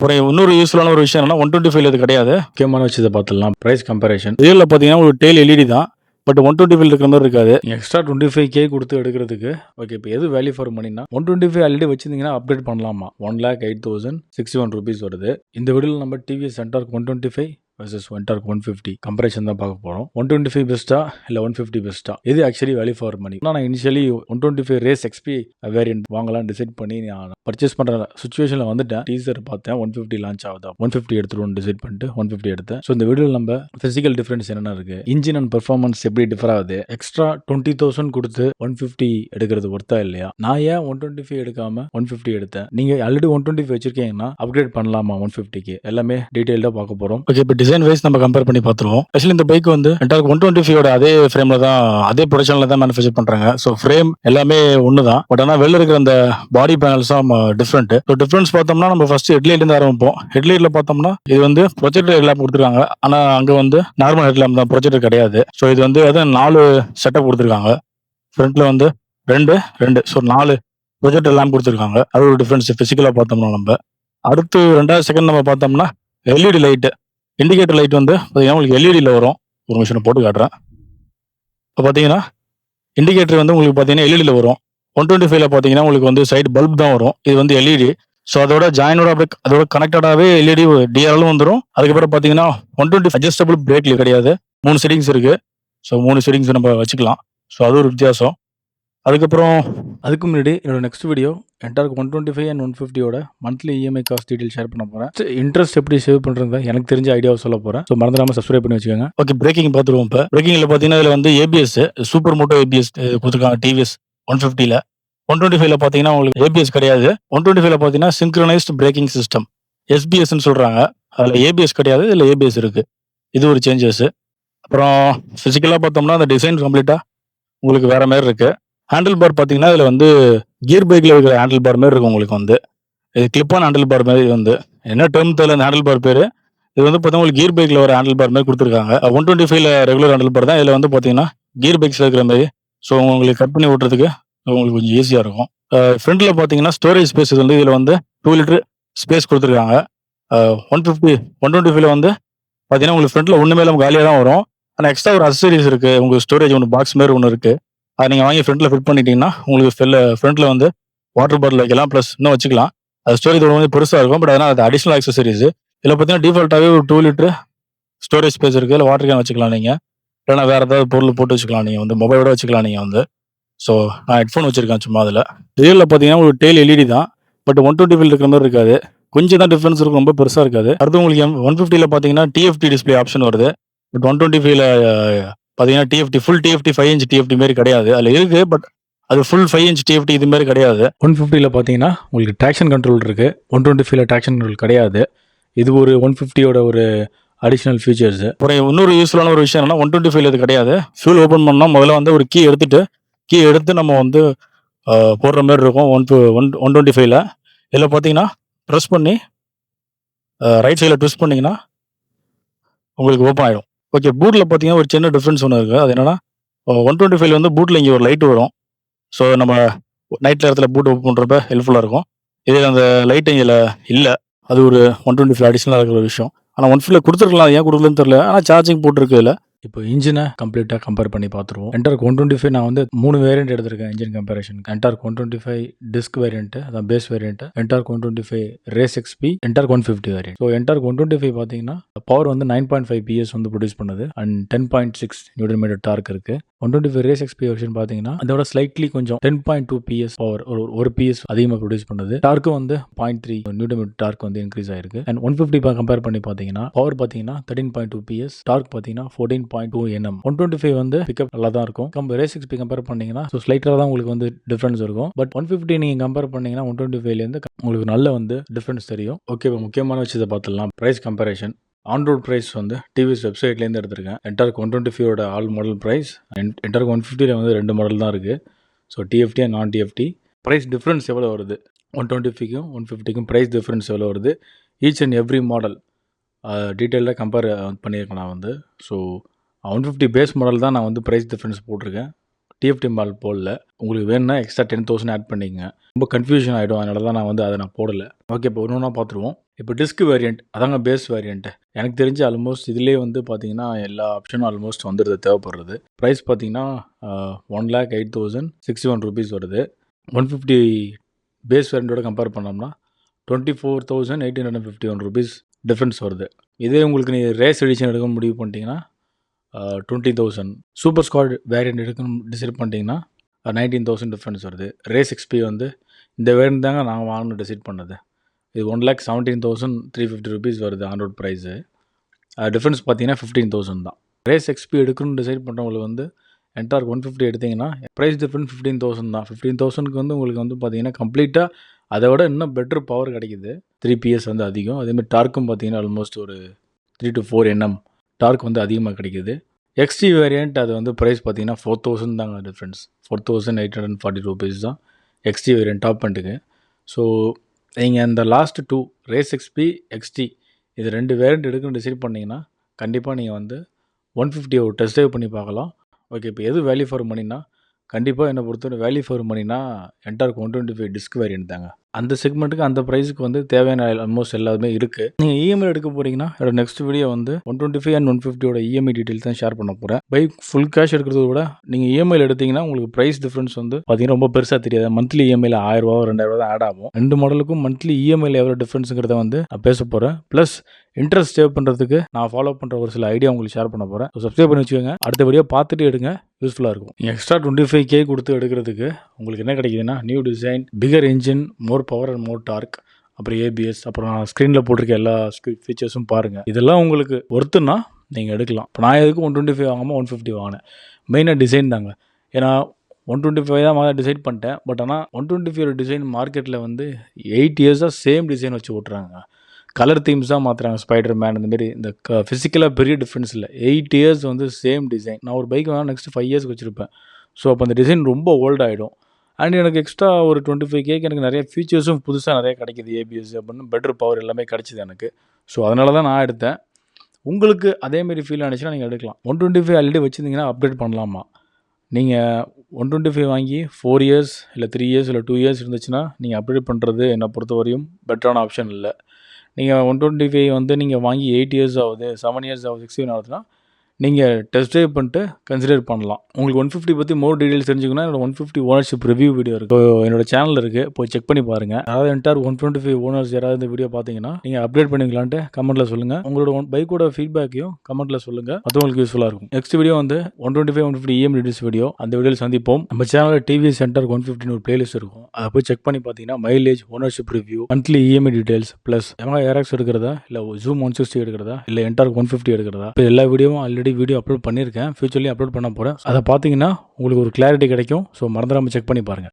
அப்புறம் இன்னொரு யூஸ்ஃபுல்லான ஒரு விஷயம் என்னன்னா 125 இது கிடையாது. முக்கியமான விஷயத்தை பார்த்துடலாம். Price comparison. ரியலில் பார்த்தீங்கன்னா ஒரு டெய்ல் எல்இடி தான். பட் 125 இருக்கிற மாதிரி இருக்காது. எக்ஸ்ட்ரா 25K கொடுத்து எடுக்கிறதுக்கு ஓகே. இப்போ எது வேல்யூ ஃபார் மணினா 125 ஆல்ரெடி வச்சிருந்தீங்கன்னா அப்டேட் பண்ணலாமா. 1,08,061 rupees வருது. இந்த வீடியோவில் நம்ம டிவிஎஸ் சென்டார்க் 125 வர்சஸ் சென்டார்க் 150 கம்பேரிசன் தான் பார்க்க போகிறோம். 125 பெஸ்ட்டா இல்லை 150 பெஸ்ட்டா, இது ஆக்சுவலி வேல்யூ ஃபார் மணி. நான் இனிஷியலி 125 ரேஸ் எக்ஸ்பி வேரியன்ட் வாங்கலாம் டிசைட் பண்ணி நான் பர்ச்சேஸ் பண்ணுற சுச்சுவேஷனில் வந்துட்டேன். டீசர் பார்த்தேன் 150 லான்ச் ஆகுதா, 150 எடுத்துருவோம் டிசைட் பண்ணிட்டு 150 எடுத்தேன். ஸோ இந்த வீடியோவில் நம்ம ஃபிசிக்கல் டிஃபரன்ஸ் என்னென்ன இருக்குது, இன்ஜின் அண்ட் பெர்ஃபார்மன்ஸ் எப்படி டிஃபர் ஆகுது, எக்ஸ்ட்ரா 20,000 கொடுத்து 150 எடுக்கிறது ஒர்த்தா இல்லையா, நான் ஏன் 125 எடுக்காம 150 எடுத்தேன், நீங்கள் ஆல்ரெடி 125 வச்சிருக்கீங்கன்னா அப்கிரேட் பண்ணலாமா 150க்கு, எல்லாமே டீட்டெயிலாக பார்க்க போகிறோம். ஓகே, இப்போ டிசைன் வைஸ் நம்ம கம்பேர் பண்ணி பார்த்துருவோம். ஆக்சுவலி இந்த பைக் வந்து என்டார்க் 125 அதே ஃப்ரேம்ல தான், அதே ப்ரொடக்ஷன்ல தான் மேனுஃபேக்சர் பண்றாங்க. ஸோ ஃப்ரேம் எல்லாமே ஒன்று தான். பட் ஆனால் வெளில இருக்கிற அந்த பாடி பேனல்ஸ் தான் டிஃப்ரெண்ட். ஸோ டிஃப்ரென்ஸ் பார்த்தோம்னா நம்ம ஃபர்ஸ்ட் ஹெட்லைட்ல இருந்து ஆரம்பிப்போம். ஹெட்லைட்ல பார்த்தோம்னா இது வந்து ப்ரொஜெக்டர் ஹெட்லாம்ப் கொடுத்துருக்காங்க. ஆனால் அங்கே வந்து நார்மல் ஹெட்லாம்ப் தான், ப்ரொஜெக்டர் கிடையாது. ஸோ இது வந்து 4 செட்டப் கொடுத்துருக்காங்க. ஃப்ரண்ட்ல வந்து ரெண்டு ஸோ 4 ப்ரொஜெக்டர் லேம்ப் கொடுத்துருக்காங்க. அது ஒரு டிஃபரன்ஸ் பிசிக்கலா பார்த்தோம்னா. நம்ம அடுத்து ரெண்டாவது செகண்ட் நம்ம பார்த்தோம்னா எல்இடி லைட், இண்டிகேட்டர் லைட் வந்து பார்த்தீங்கன்னா உங்களுக்கு எல்இடியில் வரும். ஒரு மிஷினை போட்டு காட்டுறேன். இப்போ பார்த்தீங்கன்னா இண்டிகேட்டர் வந்து உங்களுக்கு பார்த்தீங்கன்னா எல்இடியில் வரும். 125ல பார்த்தீங்கன்னா உங்களுக்கு வந்து சைடு பல்ப் தான் வரும். இது வந்து எல்இடி. ஸோ அதோட ஜாயினோட அப்படியே அதோட கனெக்டடாகவே எல்இடி டிஆர்எலும் வந்துடும். அதுக்கப்புறம் பார்த்தீங்கன்னா 120 அட்ஜஸ்டபிள் பிரேக்ல கிடையாது. 3 செட்டிங்ஸ் இருக்கு. ஸோ 3 செட்டிங்ஸ் நம்ம வச்சுக்கலாம். ஸோ அது ஒரு வித்தியாசம். அதுக்கு முன்னாடி என்னோட நெக்ஸ்ட் வீடியோ என்டார்க் 125 அண்ட் 150யோட monthly EMI cost detail share பண்ண போகிறேன். இன்ட்ரெஸ்ட் எப்படி சேவ் பண்ணுறது எனக்கு தெரிஞ்ச ஐடியாவை சொல்ல போகிறேன். ஸோ மறந்துடாமல் சப்ஸ்கிரைப் பண்ணி வச்சுக்கோங்க. ஓகே, பிரேக்கிங் பார்த்துருவோம். இப்போ பிரேக்கிங்கில் பார்த்தீங்கன்னா இதில் வந்து ஏபிஎஸ் சூப்பர் மோட்டோ ஏபிஎஸ் கொடுத்துருக்காங்க டிவிஎஸ் 150ல. 125ல பார்த்தீங்கன்னா உங்களுக்கு ஏபிஎஸ் கிடையாது. 125ல பார்த்தீங்கன்னா சிங்க்ரனைஸ்ட் பிரேக்கிங் சிஸ்டம் எஸ்பிஎஸ்ன்னு சொல்கிறாங்க. அதில் ஏபிஎஸ் கிடையாது, இதில் ஏபிஎஸ் இருக்குது. இது ஒரு சேஞ்சஸ். அப்புறம் ஃபிசிக்கலாக பார்த்தோம்னா அந்த டிசைன் கம்ப்ளீட்டாக உங்களுக்கு வேற மாதிரி இருக்குது. ஹேண்டில் பார் பார்த்தீங்கன்னா இதில் வந்து கியர் பைக்கில் இருக்கிற ஹேண்டில் பார் மாதிரி இருக்கும். உங்களுக்கு வந்து இது கிளிப்பான ஹேண்டில் பார் மாதிரி வந்து என்ன டேர்ம் தெரியல அந்த ஹேண்டில் பார் பேர். இது வந்து பார்த்தீங்கன்னா உங்களுக்கு கியர் பைக்கில் ஒரு ஹேண்டில் பார் மாதிரி கொடுத்துருக்காங்க. 125ல ரெகுலர் ஹேண்டில் பார் தான். இதில் வந்து பார்த்தீங்கன்னா கியர் பைக்ஸில் இருக்கிற மாதிரி. ஸோ உங்களுக்கு கட் பண்ணி ஓட்டுறதுக்கு உங்களுக்கு கொஞ்சம் ஈஸியாக இருக்கும். ஃப்ரண்ட்டில் பார்த்தீங்கன்னா ஸ்டோரேஜ் ஸ்பேஸ் வந்து இதில் வந்து 2 லிட்டர் ஸ்பேஸ் கொடுத்துருக்காங்க. 125ல வந்து பார்த்தீங்கன்னா உங்களுக்கு ஃப்ரண்ட்டில் ஒன்றுமே இல்லாமல் காலியாக தான் வரும். ஆனால் எக்ஸ்ட்ரா ஒரு அக்சசரிஸ் இருக்குது. உங்களுக்கு ஸ்டோரேஜ் ஒன்று பாக்ஸ் மாதிரி ஒன்று இருக்குது. அதை நீங்கள் வாங்கி ஃப்ரண்ட்டில் ஃபிட் பண்ணிட்டீங்கன்னா உங்களுக்கு ஃப்ரண்ட்டில் வந்து வாட்டர் பாட்டில் வைக்கலாம், ப்ளஸ் இன்னும் வச்சுக்கலாம். அது ஸ்டோரேஜ் வந்து பெருசாக இருக்கும். பட் அதனால் அது அடிஷனல் அக்சசரிஸ். இதில் பார்த்தீங்கன்னா டிஃபால்ட்டாகவே ஒரு 2 லிட்டர் ஸ்டோரேஜ் ஸ்பேஸ் இருக்குது. இல்லை வாட்டர் கேன் வச்சுக்கலாம் நீங்கள். இல்லைனா வேறு ஏதாவது பொருள் போட்டு வச்சுக்கலாம். நீங்கள் வந்து மொபைலோட வச்சுக்கலாம் நீங்கள் வந்து. ஸோ நான் ஹெட்ஃபோன் வச்சுருக்கேன் சும்மா. அதில் ரியலில் பார்த்தீங்கன்னா ஒரு டெய்ல் எல்இடி தான். பட் 125 இருக்கிற மாதிரி இருக்காது. கொஞ்சம் தான் டிஃப்ரென்ஸ் இருக்கும், ரொம்ப பெருசாக இருக்காது. அடுத்து உங்களுக்கு 150ல பார்த்தீங்கன்னா டிஎஃப்டி டிஸ்பிளே ஆப்ஷன் வருது. பட் 125ல பார்த்தீங்கன்னா TFT full TFT 5 inch TFT மாரி கிடையாது. அதில் இருக்குது, பட் அது ஃபுல் 5 இன்ச் டிஎஃப்டி இது மாதிரி கிடையாது. 150ல பார்த்தீங்கன்னா உங்களுக்கு ட்ராக்ஷன் கண்ட்ரோல் இருக்குது. 125ல ட்ராக்ஷன் கண்ட்ரோல் கிடையாது. இது ஒரு 150யோட ஒரு அடிஷனல் ஃபீச்சர்ஸ். அப்புறம் இன்னொரு யூஸ்ஃபுல்லான ஒரு விஷயம் என்னன்னா 125ல இது கிடையாது. ஃபியூல் ஓப்பன் பண்ணால் முதல்ல வந்து ஒரு கீ எடுத்து நம்ம வந்து போடுற மாதிரி இருக்கும். 125ல இதில் பார்த்தீங்கன்னா ப்ரெஸ் பண்ணி ரைட் சைடில் ட்விஸ்ட் பண்ணிங்கன்னா உங்களுக்கு ஓப்பன் ஆகிடும். ஓகே, பூட்டில் பார்த்தீங்கன்னா ஒரு சின்ன டிஃப்ரென்ஸ் ஒன்று இருக்குது. அது என்னன்னா 125 வந்து பூட்டில் இங்கே ஒரு லைட் வரும். ஸோ நம்ம நைட் நேரத்தில் பூட் ஓப்பன் பண்ணுறப்ப ஹெல்ப்ஃபுல்லாக இருக்கும். இதில் அந்த லைட் இதில் இல்லை. அது ஒரு 125 அடிஷனலாக இருக்கிற விஷயம். ஆனால் 150ல கொடுத்துருக்கலாம், ஏன் கொடுக்கலன்னு தெரியல. ஆனால் சார்ஜிங் போட்டிருக்கு இதில். இப்போ இன்ஜினை கம்ப்ளீட்டாக கம்பேர் பண்ணி பார்த்துருவோம். என்டார்க் 125 நான் வந்து 3 வேரியன்ட் எடுத்திருக்கேன் engine comparison. Ntorq 125 disc variant, அதான் base variant. Ntorq 125 race XP, Ntorq 150 variant. So Ntorq 125 பார்த்தீங்கன்னா பவர் வந்து 9.5 PS வந்து ப்ரொடியூஸ் பண்ணுது அண்ட் 10.6 நியூட்டன் மீட்டர் டார்க் இருக்கு. 125 ரேஸ் எக்ஸ்பி வெர்ஷன் பார்த்தீங்கன்னா அதோட ஸ்லைட்லி கொஞ்சம் 10.2 PS பவர், ஒரு PS அதிகமாக ப்ரொடியூஸ் பண்ணுது. டார்க்கு வந்து 0.3 நியூட்டன் மீட்டர் டார்க் வந்து இன்க்ரீஸ் ஆயிருக்கு. அண்ட் 150 கம்பேர் பண்ணி பார்த்தீங்கன்னா பவர் பார்த்தீங்கன்னா 13.2 PS, டார்க் பார்த்தீங்கன்னா 14.2 Nm. 125 வந்து பிக்கப் நல்லா தான் இருக்கும். ரேஸ் எக்ஸ்பி கம்பேர் பண்ணீங்கன்னா ஸோ ஸ்லைட்டாக தான் உங்களுக்கு வந்து டிஃபரன்ஸ் இருக்கும். பட் 150 நீங்கள் கம்பேர் பண்ணீங்கன்னா 125லேருந்து உங்களுக்கு நல்ல வந்து டிஃபரன்ஸ் தெரியும். ஓகே, இப்போ முக்கியமான விஷயத்தை பார்த்துடலாம். Price comparison. ஆன்ரோட் ப்ரைஸ் வந்து டிவிஎஸ் வெப்சைட்லேருந்து எடுத்திருக்கேன். என்டார்க் 125யோட ஆல் மாடல் ப்ரைஸ். என்டார்க் 150ல வந்து 2 மாடல் தான் இருக்குது. So TFT and non TFT. Price difference எவ்வளோ வருது 125க்கும் 150க்கும் ப்ரைஸ் டிஃப்ரென்ஸ் எவ்வளோ வருது, ஈச் அண்ட் எவ்ரி மாடல் டீட்டெயிலாக கம்பேர் பண்ணியிருக்கேன் நான் வந்து. ஸோ 150 பேஸ் மாடல் தான் நான் வந்து ப்ரைஸ் டிஃப்ரென்ஸ் போட்டிருக்கேன். டிஎஃப்டி மாடல் போடல. உங்களுக்கு வேணும்னா எக்ஸ்ட்ரா 10,000 ஆட் பண்ணிக்கங்க. ரொம்ப கன்ஃபியூஷன் ஆகிடும். அதனால தான் நான் வந்து அதை போடல. ஓகே, இப்போ ஒன்று ஒன்றா பார்த்துருவோம். இப்போ டிஸ்க் வேரியண்ட் அதாங்க பேஸ் வேரியண்ட்டு. எனக்கு தெரிஞ்சு ஆல்மோஸ்ட் இதிலே வந்து பார்த்தீங்கன்னா எல்லா ஆப்ஷனும் ஆல்மோஸ்ட் வந்துடுது தேவைப்படுறது. ப்ரைஸ் பார்த்தீங்கன்னா 1,08,061 ருபீஸ் வருது. 150 பேஸ் வேரியண்ட்டோட கம்பேர் பண்ணோம்னா 24,851 ருபீஸ் டிஃப்ரென்ஸ் வருது. இதே உங்களுக்கு நீங்கள் ரேஸ் எடிஷன் எடுக்க முடிவு பண்ணிட்டீங்கன்னா 20,000. சூப்பர் ஸ்குவாட் வேரியண்ட் எடுக்கணும் டிசைட் பண்ணிட்டீங்கன்னா 19,000 டிஃப்ரென்ஸ் வருது. ரேஸ் எக்ஸ்பி வந்து இந்த வேரியண்ட் தாங்க நான் வாங்கணும்னு டிசைட் பண்ணது. இது 1,17,350 ருபீஸ் வருது ஆன் ரோட் ப்ரைஸு. டிஃப்ரென்ஸ் பார்த்தீங்கன்னா 15,000 தான். ரேஸ் எக்ஸ்பி எடுக்கணும்னு டிசைட் பண்ணுறவங்களுக்கு வந்து என்டார்க் 150 எடுத்திங்கன்னா ப்ரைஸ் டிஃப்ரென்ஸ் 15,000 தான். 15,000க்கு வந்து உங்களுக்கு வந்து பார்த்தீங்கன்னா கம்ப்ளீட்டாக அதை விட இன்னும் பெட்டர் பவர் கிடைக்குது. 3 PS வந்து அதிகம். அதேமாதிரி டார்க்கும் பார்த்தீங்கன்னா ஆல்மோஸ்ட் ஒரு 3 to 4 Nm டார்க் வந்து அதிகமாக கிடைக்குது. எக்ஸ்டி வேரியண்ட் அது வந்து ப்ரைஸ் பார்த்தீங்கன்னா 4,000 தாங்க டிஃப்ரென்ஸ். 4,840 ருபீஸ் தான் எக்ஸ்டி வேரியண்ட் டாப் பண்ணிட்டுக்கு. ஸோ நீங்கள் அந்த லாஸ்ட் 2 ரேஸ் எக்ஸ்பி எக்ஸ்டி இது 2 வேரியண்ட் எடுக்கணும்னு டிசைட் பண்ணிங்கன்னா கண்டிப்பாக நீங்கள் வந்து 150 ஒரு டெஸ்ட் ட்ரைவ் பண்ணி பார்க்கலாம். ஓகே, இப்போ எது வேல்யூ ஃபார் மணினா கண்டிப்பாக என்னை பொறுத்தவரை வேல்யூ ஃபார் மணினா என்டார்க் 125 டிஸ்க் வேரியண்ட் தாங்க. அந்த செக்மெண்ட்டுக்கு அந்த ப்ரைஸுக்கு வந்து தேவையான ஆல்மோஸ்ட் எல்லாமே இருக்குது. நீங்கள் இஎம்ஐ எடுக்க போகிறீங்கன்னா என்னோட நெக்ஸ்ட் வீடியோ வந்து 125 and 150 இஎம்ஐ டீட்டெயில்ஸ் தான் ஷேர் பண்ண போகிறேன். பைக் ஃபுல் கேஷ் எடுக்கிறத விட நீங்கள் இஎம்ஐயில் எடுத்தீங்கன்னா உங்களுக்கு ப்ரைஸ் டிஃப்ரென்ஸ் வந்து பார்த்தீங்கன்னா ரொம்ப பெருசாக தெரியாது. மந்த்லி இஎம்ஐயில் 1,000 ரூபா 2,000 தான் ஆட் ஆகும். 2 மாடலுக்கும் மந்த்லி இஎம்ஐயில் எவ்வளோ டிஃப்ரென்ஸுங்கிறத வந்து நான் பேச போகிறேன். ப்ளஸ் இன்ட்ரெஸ்ட் சேவ் பண்ணுறதுக்கு நான் ஃபாலோ பண்ணுற ஒரு சில ஐடியா உங்களுக்கு ஷேர் பண்ண போகிறேன். சப்ஸ்கிரைப் பண்ணி வச்சுக்கோங்க. அடுத்த வீடியோ பார்த்துட்டு எடுங்க, யூஸ்ஃபுல்லாக இருக்கும். எக்ஸ்ட்ரா 25K கொடுத்து எடுக்கிறதுக்கு உங்களுக்கு என்ன கிடைக்குதுன்னா new design, bigger engine, more power and more torque, அப்புறம் ஏபிஎஸ், அப்புறம் நான் ஸ்க்ரீனில் போட்டிருக்க எல்லா ஃபீச்சர்ஸும் பாருங்கள். இதெல்லாம் உங்களுக்கு ஒர்த்துன்னா நீங்கள் எடுக்கலாம். இப்போ நான் எதுக்கு 125 வாங்காமல் 150 வாங்கினேன். மெயினாக டிசைன் தாங்க. ஏன்னா 125 தான் வாங்க டிசைட் பண்ணிட்டேன். பட் ஆனால் 125 டிசைன் மார்க்கெட்டில் வந்து 8 இயர்ஸாக சேம் டிசைன் வச்சு ஓட்டுறாங்க. கலர் தீம்ஸ் தான் மாற்றுறாங்க. ஸ்பைடர் மேன் இந்தமாரி இந்த ஃபிசிக்கலாக பெரிய டிஃப்ரென்ஸ் இல்லை. 8 இயர்ஸ் வந்து சேம் டிசைன். நான் ஒரு பைக் வேணால் நெக்ஸ்ட் 5 இயர்ஸ்க்கு வச்சுருப்பேன். ஸோ அப்போ அந்த டிசைன் ரொம்ப ஓல்ட் ஆகிடும். அண்ட் எனக்கு எக்ஸ்ட்ரா ஒரு 25Kக்கு எனக்கு நிறைய ஃபீச்சர்ஸும் புதுசாக நிறைய கிடைக்கிது. ஏபிஎஸ் அப்படின்னு பெட்டர் பவர் எல்லாமே கிடச்சிது எனக்கு. ஸோ அதனால தான் நான் எடுத்தேன். உங்களுக்கு அதேமாரி ஃபீல் ஆனிச்சுன்னா நீங்கள் எடுக்கலாம். 125 ஆல்ரெடி வச்சுருந்தீங்கன்னா அப்டேட் பண்ணலாமா? நீங்கள் 125 வாங்கி 4 இயர்ஸ் இல்லை 3 இயர்ஸ் இல்லை 2 இயர்ஸ் இருந்துச்சுன்னா நீங்கள் அப்டேட் பண்ணுறது என்னை பொறுத்த வரையும் பெட்டரான ஆப்ஷன் இல்லை. நீங்கள் 125 வந்து நீங்கள் வாங்கி 8 இயர்ஸ் ஆகுது, 7 இயர்ஸ் ஆகுது, 6 இயர்ஸ் ஆகுதுன்னா நீங்கள் டெஸ்ட் ட்ரைவ் பண்ணிட்டு கன்சிடர் பண்ணலாம். உங்களுக்கு 150 பற்றி மோர் டீடைல்ஸ் தெரிஞ்சுக்கணும். என்னோட 150 ஓனர்ஷிப் ரிவ்யூ வீடியோ இருக்குது, என்னோட சேனல் இருக்குது, போய் செக் பண்ணி பாருங்கள். அதாவது என்டார் 125 ஓனர்ஸ் யாராவது இந்த வீடியோ பார்த்தீங்கன்னா நீங்கள் அப்டேட் பண்ணிக்கலான்ட்டு கமெண்ட்டில் சொல்லுங்கள். உங்களோட பைக்கோட ஃபீட்பேக்கையும் கமெண்ட்டில் சொல்லுங்கள். மற்றவங்களுக்கு யூஸ்ஃபுல்லாக இருக்கும். நெக்ஸ்ட் வீடியோ வந்து 125 150 இஎம் டீடைல்ஸ் வீடியோ. அந்த வீடியோவில் சந்திப்போம். நம்ம சேனலில் டிவி சென்டர் 150 ஒரு பிளேலிஸ்ட் இருக்கும். அதை போய் செக் பண்ணி பார்த்தீங்கன்னா mileage, ownership review, monthly EMI details, plus எவங்க ஏராக்ஸ் எடுக்கிறதா இல்லை ஜூம் 160 எடுக்கிறதா இல்லை என்டார் 150 எடுக்கிறதா, இப்போ எல்லா வீடியோவும் ஆல்ரெடி வீடியோ அப்லோட் பண்ணியிருக்கேன். ஃபியூச்சர்லேயும் அப்லோட் பண்ண போகிறேன். அதை பார்த்தீங்கன்னா உங்களுக்கு ஒரு கிளாரிட்டி கிடைக்கும். ஸோ மறந்துடாமல் செக் பண்ணி பாருங்கள்.